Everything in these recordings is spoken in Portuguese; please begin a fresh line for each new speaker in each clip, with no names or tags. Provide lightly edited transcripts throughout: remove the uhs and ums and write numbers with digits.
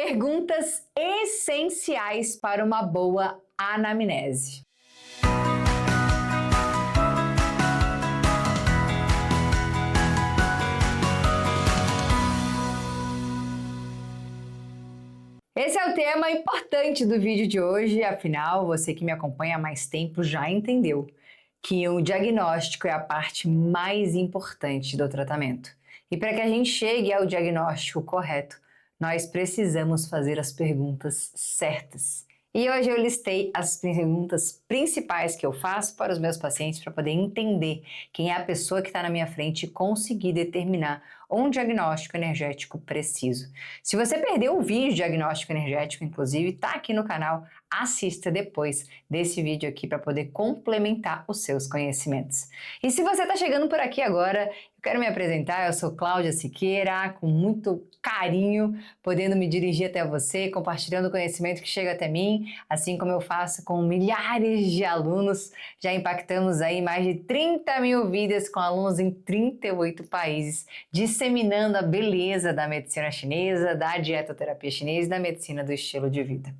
Perguntas essenciais para uma boa anamnese. Esse é o tema importante do vídeo de hoje, afinal, você que me acompanha há mais tempo já entendeu que o diagnóstico é a parte mais importante do tratamento. E para que a gente chegue ao diagnóstico correto, nós precisamos fazer as perguntas certas. E hoje eu listei as perguntas principais que eu faço para os meus pacientes para poder entender quem é a pessoa que está na minha frente e conseguir determinar um diagnóstico energético preciso. Se você perdeu o vídeo de diagnóstico energético, inclusive, está aqui no canal, assista depois desse vídeo aqui para poder complementar os seus conhecimentos. E se você está chegando por aqui agora, eu quero me apresentar, eu sou Cláudia Siqueira, com muito carinho, podendo me dirigir até você, compartilhando o conhecimento que chega até mim, assim como eu faço com milhares de alunos. Já impactamos aí mais de 30 mil vidas com alunos em 38 países, disseminando a beleza da medicina chinesa, da dietoterapia chinesa e da medicina do estilo de vida.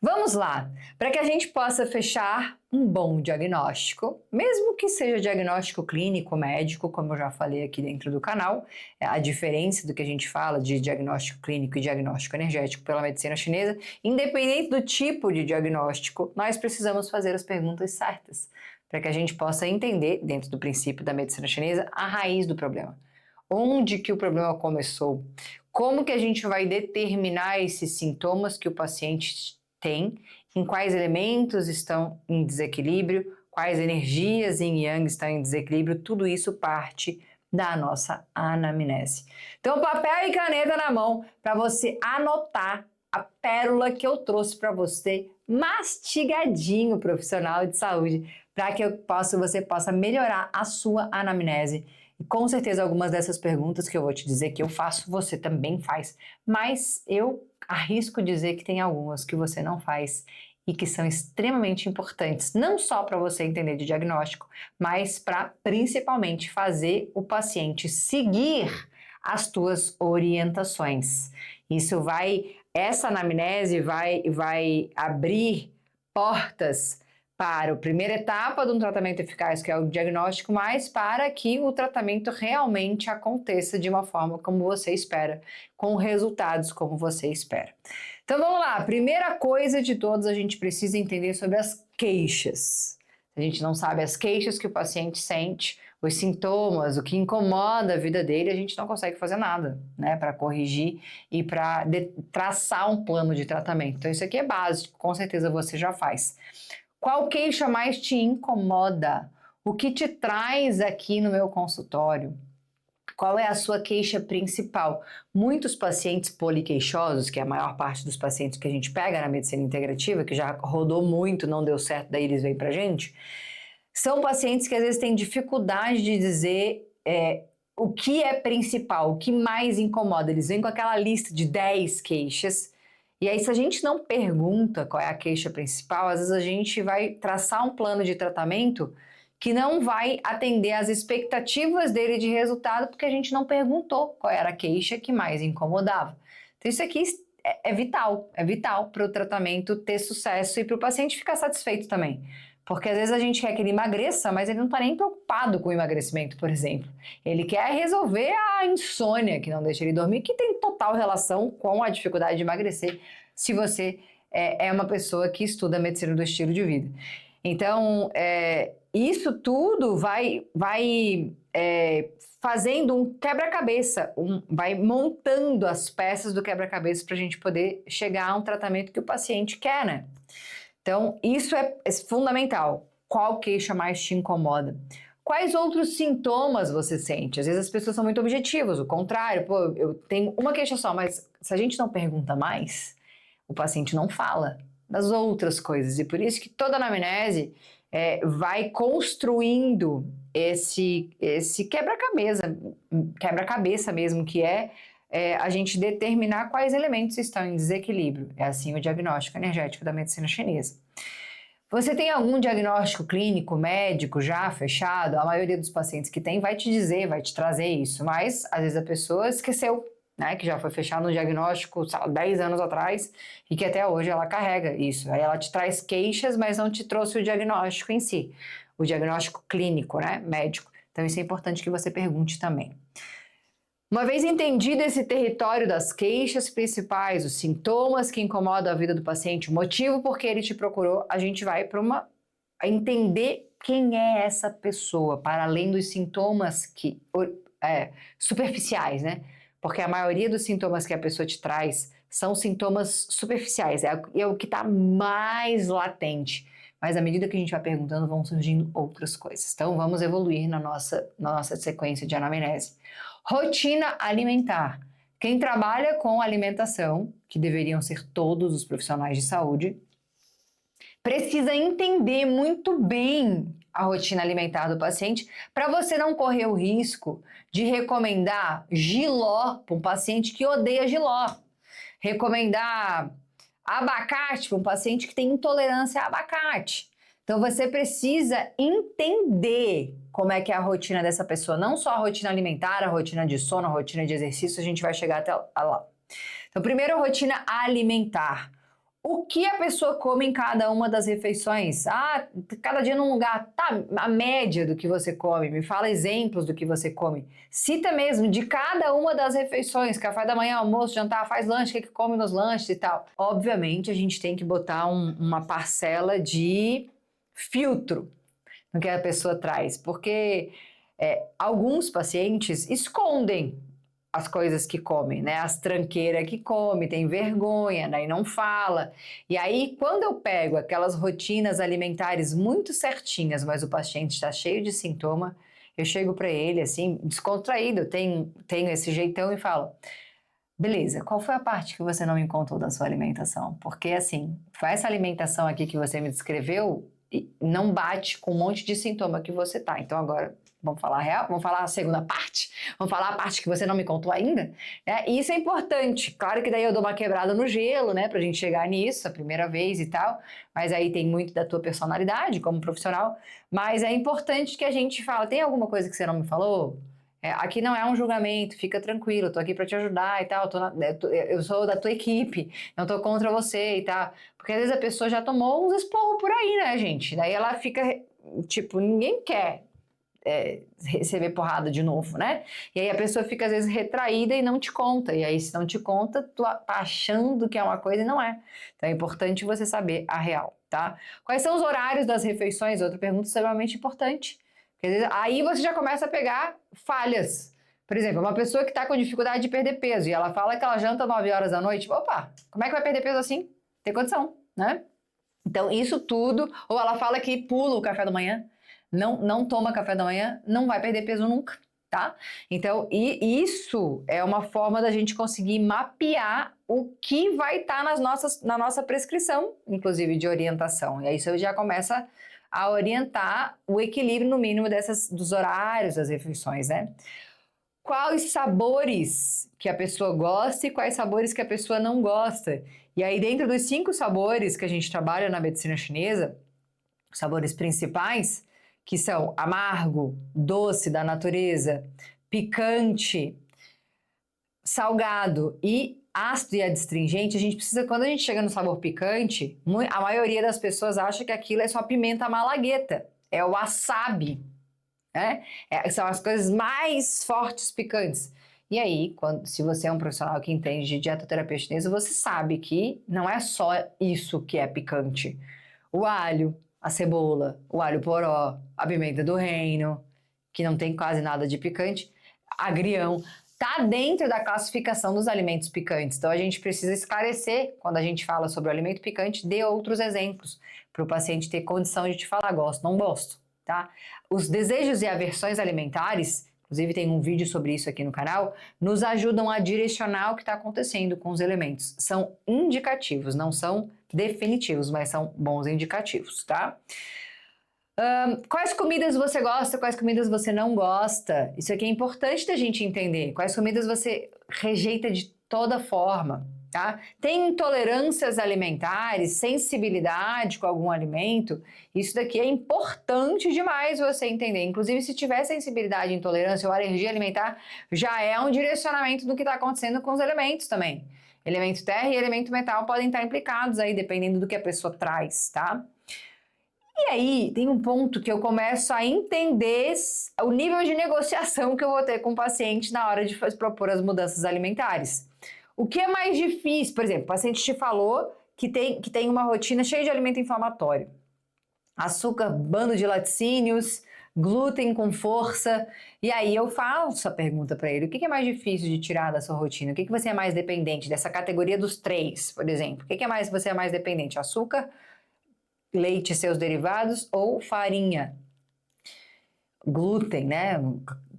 Vamos lá! Para que a gente possa fechar um bom diagnóstico, mesmo que seja diagnóstico clínico, médico, como eu já falei aqui dentro do canal, a diferença do que a gente fala de diagnóstico clínico e diagnóstico energético pela medicina chinesa, independente do tipo de diagnóstico, nós precisamos fazer as perguntas certas, para que a gente possa entender, dentro do princípio da medicina chinesa, a raiz do problema. Onde que o problema começou? Como que a gente vai determinar esses sintomas que o paciente tem, em quais elementos estão em desequilíbrio, quais energias yin yang estão em desequilíbrio, tudo isso parte da nossa anamnese. Então, papel e caneta na mão para você anotar a pérola que eu trouxe para você, mastigadinho, profissional de saúde, para que você possa melhorar a sua anamnese. E com certeza algumas dessas perguntas que eu vou te dizer que eu faço, você também faz, mas eu arrisco dizer que tem algumas que você não faz e que são extremamente importantes, não só para você entender de diagnóstico, mas para principalmente fazer o paciente seguir as tuas orientações. Essa anamnese vai abrir portas para a primeira etapa de um tratamento eficaz, que é o diagnóstico, mas para que o tratamento realmente aconteça de uma forma como você espera, com resultados como você espera. Então vamos lá, primeira coisa de todas, a gente precisa entender sobre as queixas. A gente não sabe as queixas que o paciente sente, os sintomas, o que incomoda a vida dele, a gente não consegue fazer nada, né, para corrigir e para traçar um plano de tratamento. Então isso aqui é básico, com certeza você já faz. Qual queixa mais te incomoda? O que te traz aqui no meu consultório? Qual é a sua queixa principal? Muitos pacientes poliqueixosos, que é a maior parte dos pacientes que a gente pega na medicina integrativa, que já rodou muito, não deu certo, daí eles vêm pra gente, são pacientes que às vezes têm dificuldade de dizer o que é principal, o que mais incomoda. Eles vêm com aquela lista de 10 queixas, e aí, se a gente não pergunta qual é a queixa principal, às vezes a gente vai traçar um plano de tratamento que não vai atender às expectativas dele de resultado, porque a gente não perguntou qual era a queixa que mais incomodava. Então, isso aqui é vital para o tratamento ter sucesso e para o paciente ficar satisfeito também. Porque às vezes a gente quer que ele emagreça, mas ele não está nem preocupado com o emagrecimento, por exemplo. Ele quer resolver a insônia que não deixa ele dormir, que tem total relação com a dificuldade de emagrecer, se você é uma pessoa que estuda a medicina do estilo de vida. Então, isso tudo vai fazendo um quebra-cabeça, vai montando as peças do quebra-cabeça para a gente poder chegar a um tratamento que o paciente quer, né? Então, isso é fundamental. Qual queixa mais te incomoda? Quais outros sintomas você sente? Às vezes as pessoas são muito objetivas, o contrário, eu tenho uma queixa só, mas se a gente não pergunta mais, o paciente não fala das outras coisas. E por isso que toda anamnese vai construindo esse quebra-cabeça mesmo, que a gente determinar quais elementos estão em desequilíbrio. É assim o diagnóstico energético da medicina chinesa. Você tem algum diagnóstico clínico, médico já fechado? A maioria dos pacientes que tem vai te dizer, vai te trazer isso, mas às vezes a pessoa esqueceu, né, que já foi fechado no diagnóstico, sei lá, 10 anos atrás, e que até hoje ela carrega isso. Aí ela te traz queixas, mas não te trouxe o diagnóstico em si, o diagnóstico clínico, né, médico. Então isso é importante que você pergunte também. Uma vez entendido esse território das queixas principais, os sintomas que incomodam a vida do paciente, o motivo por que ele te procurou, a gente vai para entender quem é essa pessoa, para além dos sintomas superficiais, né? Porque a maioria dos sintomas que a pessoa te traz são sintomas superficiais, é o que está mais latente. Mas à medida que a gente vai perguntando, vão surgindo outras coisas. Então vamos evoluir na nossa sequência de anamnese. Rotina alimentar. Quem trabalha com alimentação, que deveriam ser todos os profissionais de saúde, precisa entender muito bem a rotina alimentar do paciente para você não correr o risco de recomendar jiló para um paciente que odeia jiló. Recomendar abacate para um paciente que tem intolerância a abacate. Então você precisa entender como é que é a rotina dessa pessoa, não só a rotina alimentar, a rotina de sono, a rotina de exercício, a gente vai chegar até lá. Então, primeiro, a rotina alimentar. O que a pessoa come em cada uma das refeições? Cada dia num lugar, tá? A média do que você come, me fala exemplos do que você come. Cita mesmo de cada uma das refeições, café da manhã, almoço, jantar, faz lanche, o que come nos lanches e tal. Obviamente, a gente tem que botar uma parcela de filtro no que a pessoa traz, porque alguns pacientes escondem as coisas que comem, né? As tranqueiras que come, tem vergonha, daí não fala. E aí, quando eu pego aquelas rotinas alimentares muito certinhas, mas o paciente está cheio de sintoma, eu chego para ele, assim, descontraído, tenho esse jeitão e falo: beleza, qual foi a parte que você não me contou da sua alimentação? Porque, assim, essa alimentação aqui que você me descreveu não bate com um monte de sintoma que você tá. Então, agora, vamos falar a real? Vamos falar a segunda parte? Vamos falar a parte que você não me contou ainda? E isso é importante. Claro que daí eu dou uma quebrada no gelo, né? Pra gente chegar nisso, a primeira vez e tal. Mas aí tem muito da tua personalidade como profissional. Mas é importante que a gente fala, tem alguma coisa que você não me falou? Aqui não é um julgamento, fica tranquilo, eu tô aqui para te ajudar e tal, eu sou da tua equipe, não tô contra você e tal. Porque às vezes a pessoa já tomou uns esporros por aí, né, gente? Daí ela fica, tipo, ninguém quer receber porrada de novo, né? E aí a pessoa fica às vezes retraída e não te conta. E aí se não te conta, tu tá achando que é uma coisa e não é. Então é importante você saber a real, tá? Quais são os horários das refeições? Outra pergunta extremamente importante. Aí você já começa a pegar falhas. Por exemplo, uma pessoa que está com dificuldade de perder peso e ela fala que ela janta 9 horas da noite, opa, como é que vai perder peso assim? Tem condição, né? Então, isso tudo, ou ela fala que pula o café da manhã, não toma café da manhã, não vai perder peso nunca, tá? Então, isso é uma forma da gente conseguir mapear o que vai estar na nossa prescrição, inclusive de orientação. E aí isso já começa a orientar o equilíbrio no mínimo dos horários das refeições, né? Quais sabores que a pessoa gosta e quais sabores que a pessoa não gosta. E aí dentro dos 5 sabores que a gente trabalha na medicina chinesa, os sabores principais, que são amargo, doce da natureza, picante, salgado e ácido e adstringente, a gente precisa, quando a gente chega no sabor picante, a maioria das pessoas acha que aquilo é só pimenta malagueta, é o wasabi, né? São as coisas mais fortes picantes. E aí, se você é um profissional que entende de dietoterapia chinesa, você sabe que não é só isso que é picante. O alho, a cebola, o alho poró, a pimenta do reino, que não tem quase nada de picante, agrião, está dentro da classificação dos alimentos picantes. Então, a gente precisa esclarecer, quando a gente fala sobre o alimento picante, dê outros exemplos, para o paciente ter condição de te falar, gosto, não gosto, tá? Os desejos e aversões alimentares, inclusive tem um vídeo sobre isso aqui no canal, nos ajudam a direcionar o que está acontecendo com os elementos. São indicativos, não são definitivos, mas são bons indicativos, tá? Quais comidas você gosta, quais comidas você não gosta? Isso aqui é importante da gente entender. Quais comidas você rejeita de toda forma, tá? Tem intolerâncias alimentares, sensibilidade com algum alimento, isso daqui é importante demais você entender. Inclusive, se tiver sensibilidade, intolerância ou alergia alimentar, já é um direcionamento do que está acontecendo com os elementos também. Elemento terra e elemento metal podem estar implicados aí, dependendo do que a pessoa traz, tá? E aí, tem um ponto que eu começo a entender o nível de negociação que eu vou ter com o paciente na hora de propor as mudanças alimentares. O que é mais difícil? Por exemplo, o paciente te falou que tem uma rotina cheia de alimento inflamatório. Açúcar, bando de laticínios, glúten com força. E aí eu faço a pergunta para ele, o que é mais difícil de tirar da sua rotina? O que você é mais dependente? Dessa categoria dos 3, por exemplo. O que você é mais dependente? Açúcar, leite e seus derivados ou farinha? Glúten, né?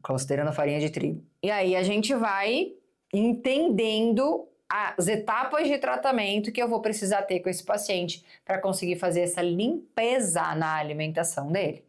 Considerando a farinha de trigo. E aí a gente vai entendendo as etapas de tratamento que eu vou precisar ter com esse paciente para conseguir fazer essa limpeza na alimentação dele.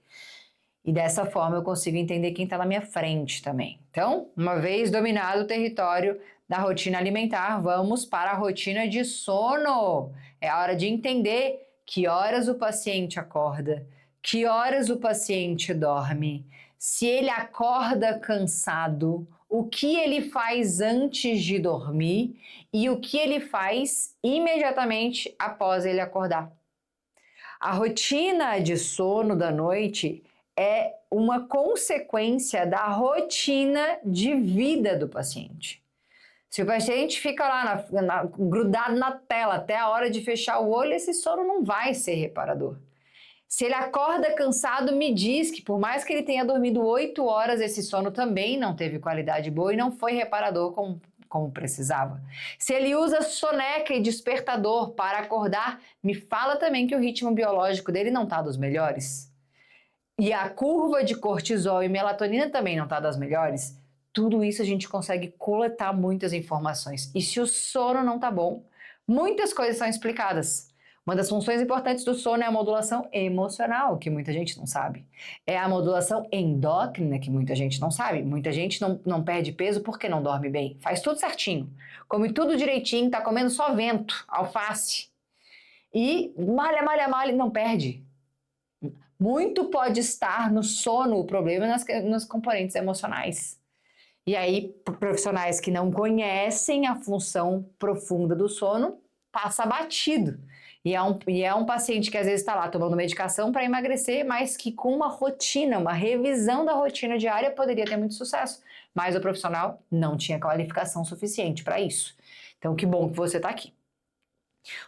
E dessa forma eu consigo entender quem está na minha frente também. Então, uma vez dominado o território da rotina alimentar, vamos para a rotina de sono. É a hora de entender que horas o paciente acorda, que horas o paciente dorme, se ele acorda cansado, o que ele faz antes de dormir e o que ele faz imediatamente após ele acordar. A rotina de sono da noite é uma consequência da rotina de vida do paciente. Se o paciente fica lá grudado na tela até a hora de fechar o olho, esse sono não vai ser reparador. Se ele acorda cansado, me diz que por mais que ele tenha dormido 8 horas, esse sono também não teve qualidade boa e não foi reparador como precisava. Se ele usa soneca e despertador para acordar, me fala também que o ritmo biológico dele não está dos melhores. E a curva de cortisol e melatonina também não está das melhores. Tudo isso a gente consegue coletar muitas informações. E se o sono não está bom, muitas coisas são explicadas. Uma das funções importantes do sono é a modulação emocional, que muita gente não sabe. É a modulação endócrina, que muita gente não sabe. Muita gente não perde peso porque não dorme bem. Faz tudo certinho. Come tudo direitinho, tá comendo só vento, alface. E malha, não perde. Muito pode estar no sono o problema nos componentes emocionais. E aí, profissionais que não conhecem a função profunda do sono, passa batido. E é um paciente que às vezes está lá tomando medicação para emagrecer, mas que com uma rotina, uma revisão da rotina diária poderia ter muito sucesso. Mas o profissional não tinha qualificação suficiente para isso. Então, que bom que você está aqui.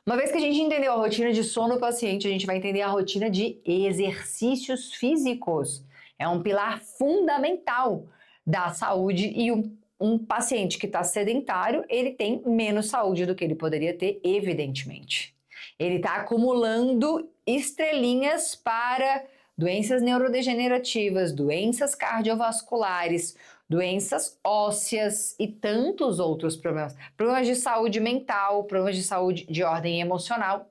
Uma vez que a gente entendeu a rotina de sono do paciente, a gente vai entender a rotina de exercícios físicos. É um pilar fundamental da saúde e um paciente que está sedentário, ele tem menos saúde do que ele poderia ter, evidentemente. Ele está acumulando estrelinhas para doenças neurodegenerativas, doenças cardiovasculares, doenças ósseas e tantos outros problemas. Problemas de saúde mental, problemas de saúde de ordem emocional.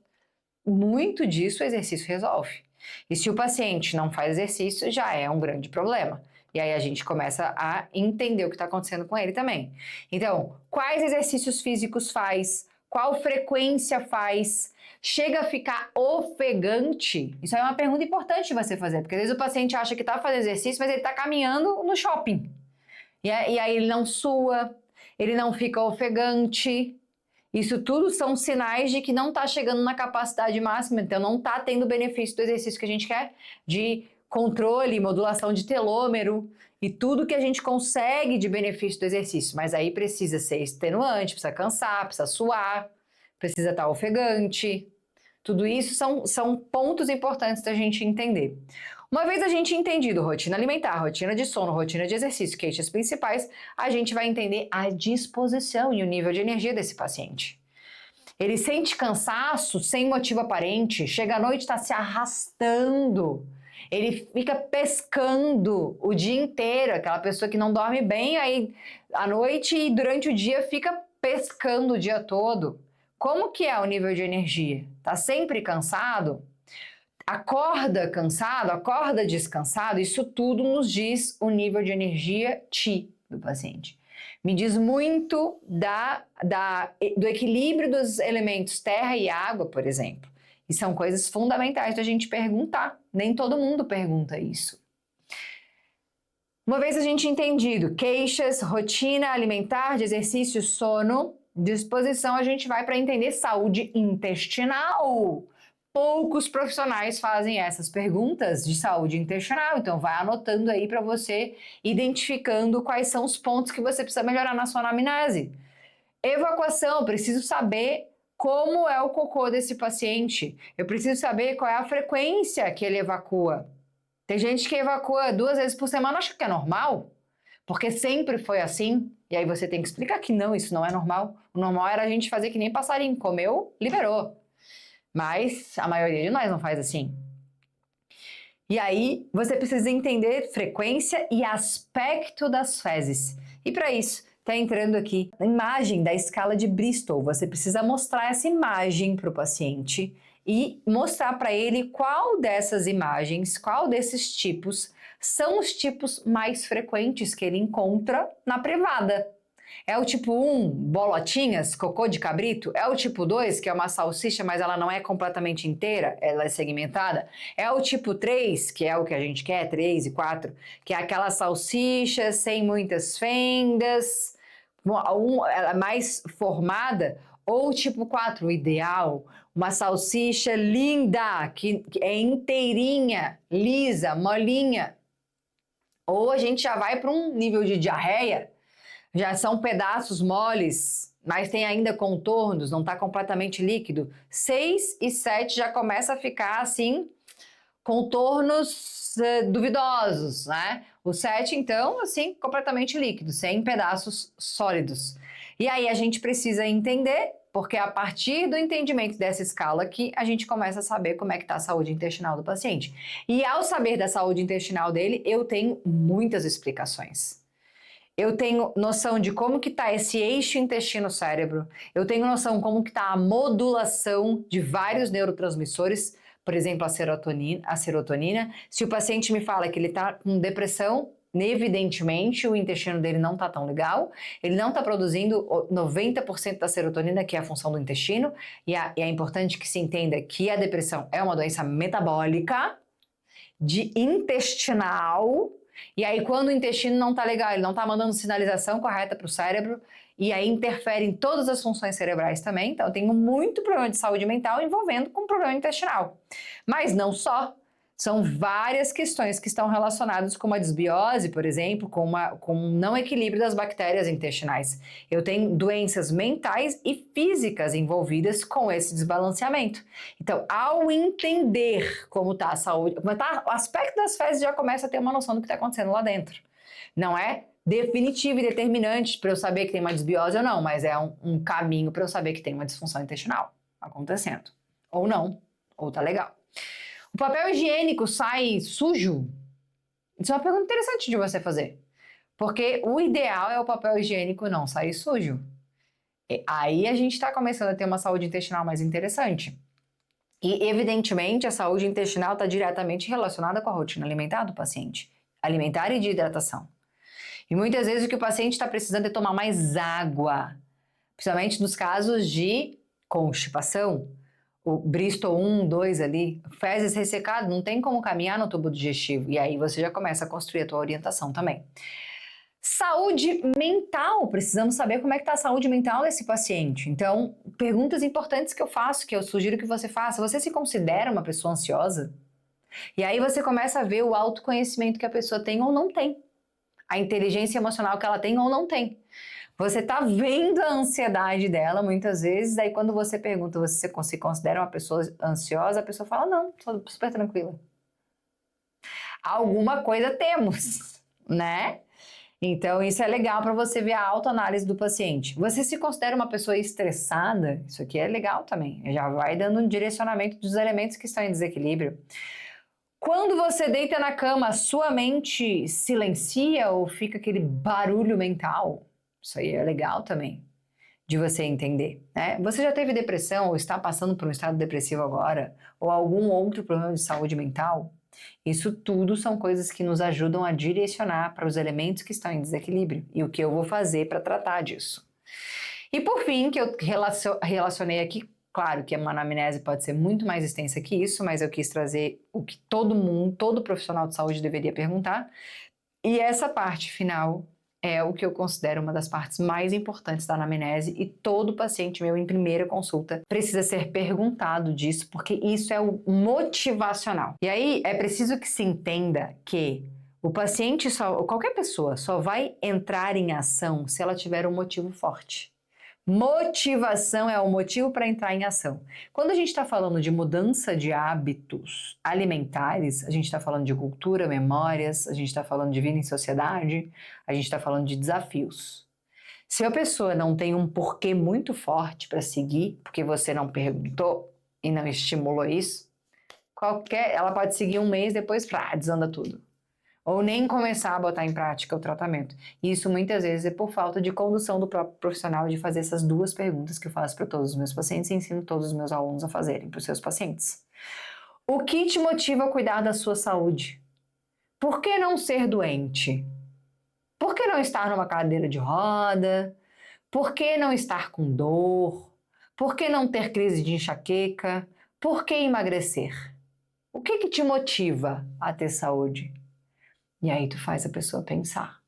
Muito disso o exercício resolve. E se o paciente não faz exercício, já é um grande problema. E aí a gente começa a entender o que está acontecendo com ele também. Então, quais exercícios físicos faz? Qual frequência faz? Chega a ficar ofegante? Isso é uma pergunta importante de você fazer, porque às vezes o paciente acha que está fazendo exercício, mas ele está caminhando no shopping. E aí ele não sua, ele não fica ofegante. Isso tudo são sinais de que não está chegando na capacidade máxima, então não está tendo o benefício do exercício que a gente quer, de controle, modulação de telômero e tudo que a gente consegue de benefício do exercício. Mas aí precisa ser extenuante, precisa cansar, precisa suar, precisa estar ofegante. Tudo isso são pontos importantes da gente entender. Uma vez a gente entendido rotina alimentar, rotina de sono, rotina de exercício, queixas principais, a gente vai entender a disposição e o nível de energia desse paciente. Ele sente cansaço sem motivo aparente, chega à noite e está se arrastando. Ele fica pescando o dia inteiro, aquela pessoa que não dorme bem aí à noite e durante o dia fica pescando o dia todo. Como que é o nível de energia? Tá sempre cansado? Acorda cansado? Acorda descansado? Isso tudo nos diz o nível de energia Ti do paciente. Me diz muito do equilíbrio dos elementos terra e água, por exemplo. E são coisas fundamentais da gente perguntar. Nem todo mundo pergunta isso. Uma vez a gente entendido queixas, rotina alimentar, de exercício, sono, disposição, a gente vai para entender saúde intestinal. Poucos profissionais fazem essas perguntas de saúde intestinal, então vai anotando aí para você, identificando quais são os pontos que você precisa melhorar na sua anamnese. Evacuação, preciso saber como é o cocô desse paciente. Eu preciso saber qual é a frequência que ele evacua. Tem gente que evacua 2 vezes por semana, acha que é normal, porque sempre foi assim. E aí você tem que explicar que não, isso não é normal. O normal era a gente fazer que nem passarinho, comeu, liberou. Mas a maioria de nós não faz assim. E aí você precisa entender frequência e aspecto das fezes. E para isso, está entrando aqui a imagem da escala de Bristol. Você precisa mostrar essa imagem para o paciente e mostrar para ele qual dessas imagens, qual desses tipos são os tipos mais frequentes que ele encontra na privada. É o tipo 1, bolotinhas, cocô de cabrito? É o tipo 2, que é uma salsicha, mas ela não é completamente inteira, ela é segmentada? É o tipo 3, que é o que a gente quer, 3 e 4, que é aquela salsicha sem muitas fendas, ela é mais formada? Ou o tipo 4, o ideal, uma salsicha linda, que é inteirinha, lisa, molinha. Ou a gente já vai para um nível de diarreia, já são pedaços moles, mas tem ainda contornos, não está completamente líquido. 6 e 7 já começa a ficar assim, contornos duvidosos, né? O 7, então, assim, completamente líquido, sem pedaços sólidos. E aí a gente precisa entender, porque a partir do entendimento dessa escala aqui, a gente começa a saber como é que está a saúde intestinal do paciente. E ao saber da saúde intestinal dele, eu tenho muitas explicações. Eu tenho noção de como que está esse eixo intestino-cérebro, eu tenho noção como que está a modulação de vários neurotransmissores, por exemplo, a serotonina. Se o paciente me fala que ele está com depressão, evidentemente o intestino dele não está tão legal, ele não está produzindo 90% da serotonina, que é a função do intestino, e é importante que se entenda que a depressão é uma doença metabólica, de intestinal. E aí, quando o intestino não está legal, ele não está mandando sinalização correta para o cérebro, e aí interfere em todas as funções cerebrais também. Então, eu tenho muito problema de saúde mental envolvendo com problema intestinal. Mas não só. São várias questões que estão relacionadas com uma desbiose, por exemplo, com um não equilíbrio das bactérias intestinais. Eu tenho doenças mentais e físicas envolvidas com esse desbalanceamento. Então, ao entender como está a saúde, como tá, o aspecto das fezes já começa a ter uma noção do que está acontecendo lá dentro. Não é definitivo e determinante para eu saber que tem uma desbiose ou não, mas é um caminho para eu saber que tem uma disfunção intestinal acontecendo. Ou não, ou tá legal. O papel higiênico sai sujo? Isso é uma pergunta interessante de você fazer. Porque o ideal é o papel higiênico não sair sujo. E aí a gente está começando a ter uma saúde intestinal mais interessante. E, evidentemente, a saúde intestinal está diretamente relacionada com a rotina alimentar do paciente. Alimentar e de hidratação. E muitas vezes o que o paciente está precisando é tomar mais água. Principalmente nos casos de constipação. O Bristol 1, 2 ali, fezes ressecado, não tem como caminhar no tubo digestivo. E aí você já começa a construir a tua orientação também. Saúde mental, precisamos saber como é que está a saúde mental desse paciente. Então, perguntas importantes que eu faço, que eu sugiro que você faça. Você se considera uma pessoa ansiosa? E aí você começa a ver o autoconhecimento que a pessoa tem ou não tem. A inteligência emocional que ela tem ou não tem. Você tá vendo a ansiedade dela muitas vezes, daí quando você pergunta se você se considera uma pessoa ansiosa, a pessoa fala, não, tô super tranquila. Alguma coisa temos, né? Então isso é legal para você ver a autoanálise do paciente. Você se considera uma pessoa estressada? Isso aqui é legal também, já vai dando um direcionamento dos elementos que estão em desequilíbrio. Quando você deita na cama, sua mente silencia ou fica aquele barulho mental? Isso aí é legal também de você entender, né? Você já teve depressão ou está passando por um estado depressivo agora? Ou algum outro problema de saúde mental? Isso tudo são coisas que nos ajudam a direcionar para os elementos que estão em desequilíbrio e o que eu vou fazer para tratar disso. E por fim, que eu relacionei aqui, claro que uma anamnese pode ser muito mais extensa que isso, mas eu quis trazer o que todo profissional de saúde deveria perguntar. E essa parte final é o que eu considero uma das partes mais importantes da anamnese e todo paciente meu em primeira consulta precisa ser perguntado disso, porque isso é o motivacional. E aí é preciso que se entenda que o paciente ou qualquer pessoa só vai entrar em ação se ela tiver um motivo forte. Motivação é o motivo para entrar em ação. Quando a gente está falando de mudança de hábitos alimentares, a gente está falando de cultura, memórias, a gente está falando de vida em sociedade, a gente está falando de desafios. Se a pessoa não tem um porquê muito forte para seguir, porque você não perguntou e não estimulou isso, ela pode seguir um mês, depois desanda tudo. Ou nem começar a botar em prática o tratamento. E isso muitas vezes é por falta de condução do próprio profissional de fazer essas duas perguntas que eu faço para todos os meus pacientes e ensino todos os meus alunos a fazerem para os seus pacientes. O que te motiva a cuidar da sua saúde? Por que não ser doente? Por que não estar numa cadeira de roda? Por que não estar com dor? Por que não ter crise de enxaqueca? Por que emagrecer? O que te motiva a ter saúde? E aí tu faz a pessoa pensar.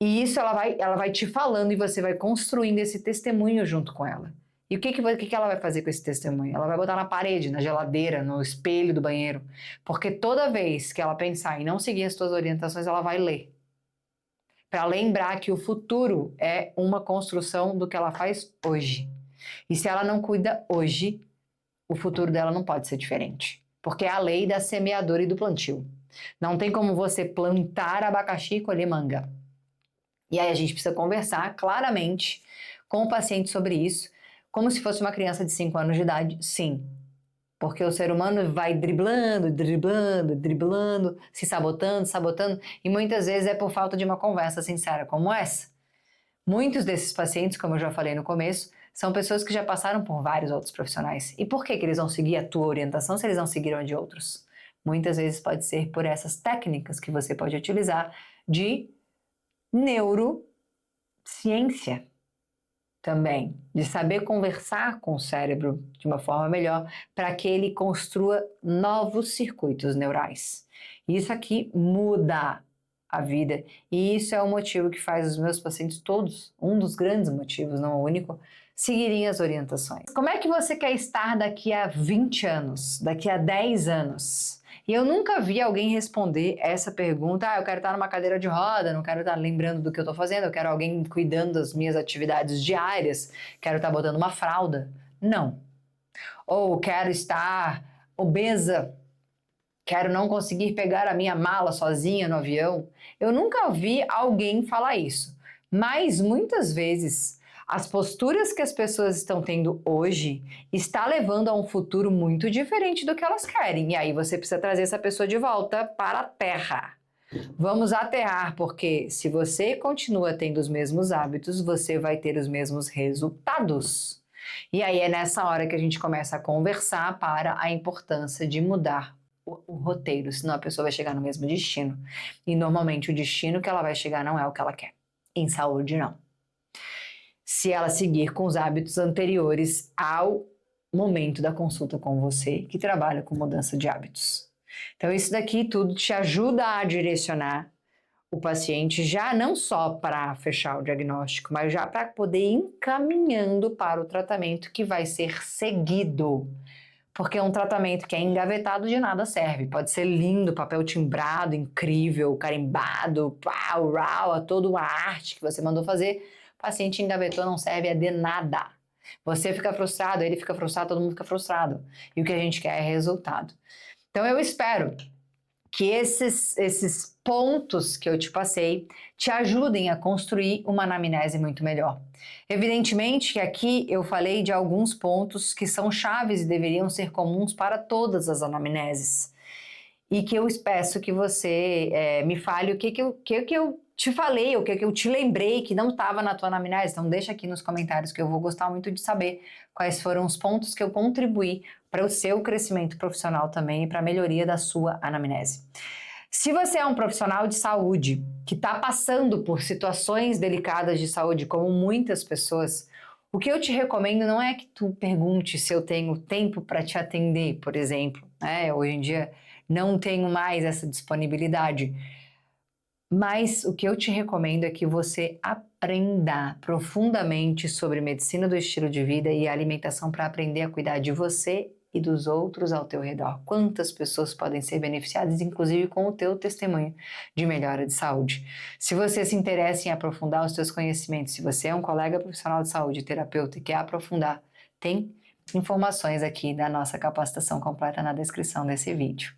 E isso ela vai te falando e você vai construindo esse testemunho junto com ela. E o que ela vai fazer com esse testemunho? Ela vai botar na parede, na geladeira, no espelho do banheiro. Porque toda vez que ela pensar em não seguir as tuas orientações, ela vai ler. Para lembrar que o futuro é uma construção do que ela faz hoje. E se ela não cuida hoje, o futuro dela não pode ser diferente. Porque é a lei da semeadura e do plantio. Não tem como você plantar abacaxi e colher manga. E aí a gente precisa conversar claramente com o paciente sobre isso, como se fosse uma criança de 5 anos de idade, sim. Porque o ser humano vai driblando, se sabotando, e muitas vezes é por falta de uma conversa sincera como essa. Muitos desses pacientes, como eu já falei no começo, são pessoas que já passaram por vários outros profissionais. E por que eles vão seguir a tua orientação se eles não seguiram a de outros? Muitas vezes pode ser por essas técnicas que você pode utilizar de neurociência também, de saber conversar com o cérebro de uma forma melhor para que ele construa novos circuitos neurais. Isso aqui muda a vida e isso é o motivo que faz os meus pacientes todos, um dos grandes motivos, não o único, seguirem as orientações. Como é que você quer estar daqui a 20 anos, daqui a 10 anos? E eu nunca vi alguém responder essa pergunta, eu quero estar numa cadeira de roda, não quero estar lembrando do que eu estou fazendo, eu quero alguém cuidando das minhas atividades diárias, quero estar botando uma fralda. Não. Ou quero estar obesa, quero não conseguir pegar a minha mala sozinha no avião. Eu nunca vi alguém falar isso, mas muitas vezes as posturas que as pessoas estão tendo hoje está levando a um futuro muito diferente do que elas querem. E aí você precisa trazer essa pessoa de volta para a Terra. Vamos aterrar, porque se você continua tendo os mesmos hábitos, você vai ter os mesmos resultados. E aí é nessa hora que a gente começa a conversar para a importância de mudar o roteiro, senão a pessoa vai chegar no mesmo destino. E normalmente o destino que ela vai chegar não é o que ela quer. Em saúde, não. Se ela seguir com os hábitos anteriores ao momento da consulta com você, que trabalha com mudança de hábitos. Então, isso daqui tudo te ajuda a direcionar o paciente já não só para fechar o diagnóstico, mas já para poder ir encaminhando para o tratamento que vai ser seguido. Porque um tratamento que é engavetado de nada serve. Pode ser lindo, papel timbrado, incrível, carimbado, pau, rau, toda uma arte que você mandou fazer. Paciente engavetou não serve de nada. Você fica frustrado, ele fica frustrado, todo mundo fica frustrado. E o que a gente quer é resultado. Então eu espero que esses pontos que eu te passei te ajudem a construir uma anamnese muito melhor. Evidentemente que aqui eu falei de alguns pontos que são chaves e deveriam ser comuns para todas as anamneses. E que eu peço que você me fale o que eu te falei, o que eu te lembrei que não estava na tua anamnese, então deixa aqui nos comentários que eu vou gostar muito de saber quais foram os pontos que eu contribuí para o seu crescimento profissional também e para a melhoria da sua anamnese. Se você é um profissional de saúde que está passando por situações delicadas de saúde, como muitas pessoas, o que eu te recomendo não é que tu pergunte se eu tenho tempo para te atender, por exemplo. Hoje em dia não tenho mais essa disponibilidade. Mas o que eu te recomendo é que você aprenda profundamente sobre medicina do estilo de vida e alimentação para aprender a cuidar de você e dos outros ao teu redor. Quantas pessoas podem ser beneficiadas, inclusive com o teu testemunho de melhora de saúde. Se você se interessa em aprofundar os teus conhecimentos, se você é um colega profissional de saúde, terapeuta e quer aprofundar, tem informações aqui da nossa capacitação completa na descrição desse vídeo.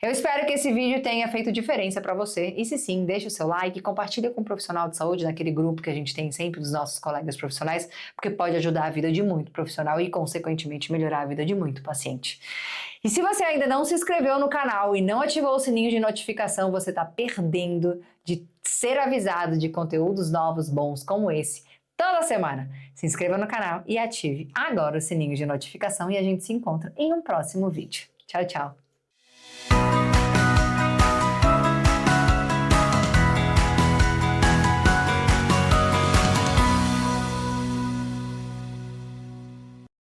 Eu espero que esse vídeo tenha feito diferença para você e se sim, deixa o seu like e compartilha com um profissional de saúde naquele grupo que a gente tem sempre dos nossos colegas profissionais, porque pode ajudar a vida de muito profissional e consequentemente melhorar a vida de muito paciente. E se você ainda não se inscreveu no canal e não ativou o sininho de notificação, você está perdendo de ser avisado de conteúdos novos bons como esse toda semana. Se inscreva no canal e ative agora o sininho de notificação e a gente se encontra em um próximo vídeo. Tchau, tchau!